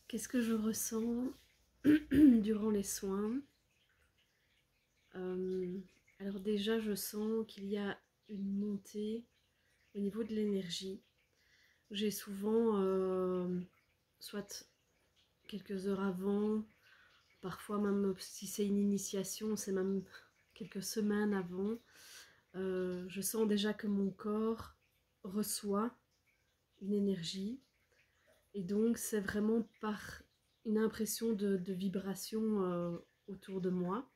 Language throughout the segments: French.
Qu'est-ce que je ressens durant les soins? Alors déjà, je sens qu'il y a une montée au niveau de l'énergie. J'ai souvent, soit quelques heures avant, parfois même si c'est une initiation, c'est même quelques semaines avant, je sens déjà que mon corps reçoit une énergie. Et donc, c'est vraiment par une impression de vibration autour de moi.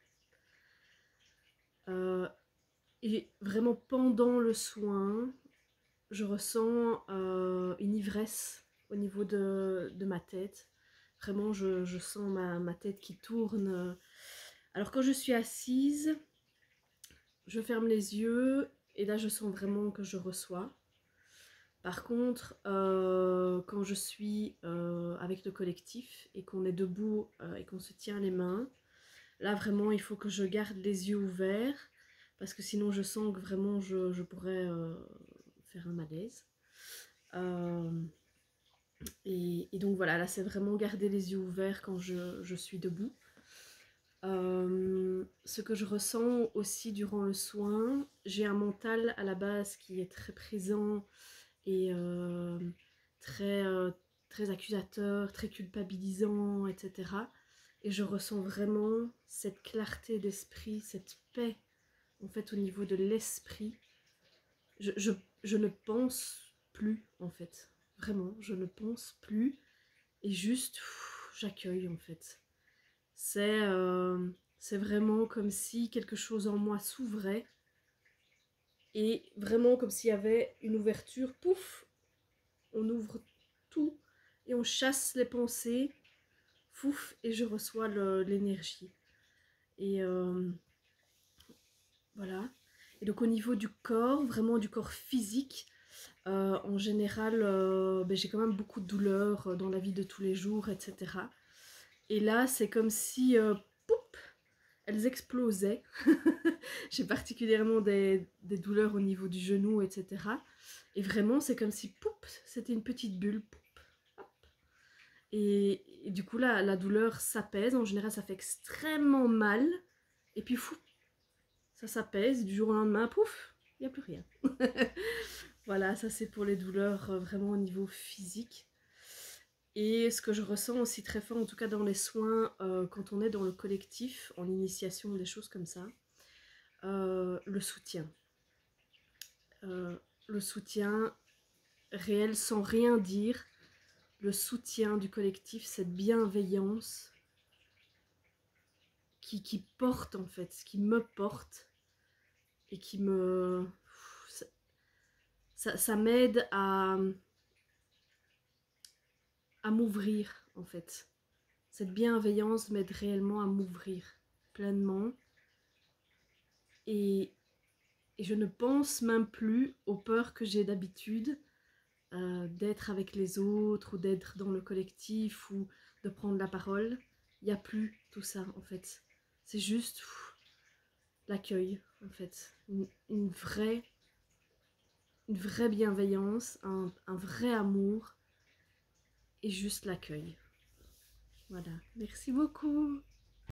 Et vraiment pendant le soin, je ressens une ivresse au niveau de ma tête. Vraiment, je sens ma tête qui tourne. Alors quand je suis assise, je ferme les yeux et là je sens vraiment que je reçois. Par contre, quand je suis avec le collectif et qu'on est debout et qu'on se tient les mains, là vraiment il faut que je garde les yeux ouverts parce que sinon je sens que vraiment je pourrais faire un malaise. Euh, et donc voilà, là c'est vraiment garder les yeux ouverts quand je suis debout. Ce que je ressens aussi durant le soin, j'ai un mental à la base qui est très présent et très, très accusateur, très culpabilisant, etc. Et je ressens vraiment cette clarté d'esprit, cette paix en fait au niveau de l'esprit. Je ne pense plus en fait, vraiment, je ne pense plus et juste j'accueille en fait. C'est vraiment comme si quelque chose en moi s'ouvrait et vraiment comme s'il y avait une ouverture, pouf, on ouvre tout et on chasse les pensées, fouf, et je reçois l'énergie. Et voilà. Et donc au niveau du corps, vraiment du corps physique, en général, j'ai quand même beaucoup de douleurs dans la vie de tous les jours, etc. Et là, c'est comme si, poup, elles explosaient. J'ai particulièrement des douleurs au niveau du genou, etc. Et vraiment, c'est comme si, poup, c'était une petite bulle. Poup, hop. Et du coup, la douleur s'apaise. En général, ça fait extrêmement mal. Et puis, fou, ça s'apaise. Du jour au lendemain, pouf, il n'y a plus rien. Voilà, ça c'est pour les douleurs vraiment au niveau physique. Et ce que je ressens aussi très fort, en tout cas dans les soins, quand on est dans le collectif, en initiation, des choses comme ça, le soutien. Le soutien réel sans rien dire, le soutien du collectif, cette bienveillance qui porte en fait, qui me porte et qui me... Ça m'aide à m'ouvrir en fait. Cette bienveillance m'aide réellement à m'ouvrir pleinement et je ne pense même plus aux peurs que j'ai d'habitude d'être avec les autres ou d'être dans le collectif ou de prendre la parole. Il n'y a plus tout ça en fait. C'est juste l'accueil en fait. Une vraie bienveillance, un vrai amour et juste l'accueil. Voilà. Merci beaucoup.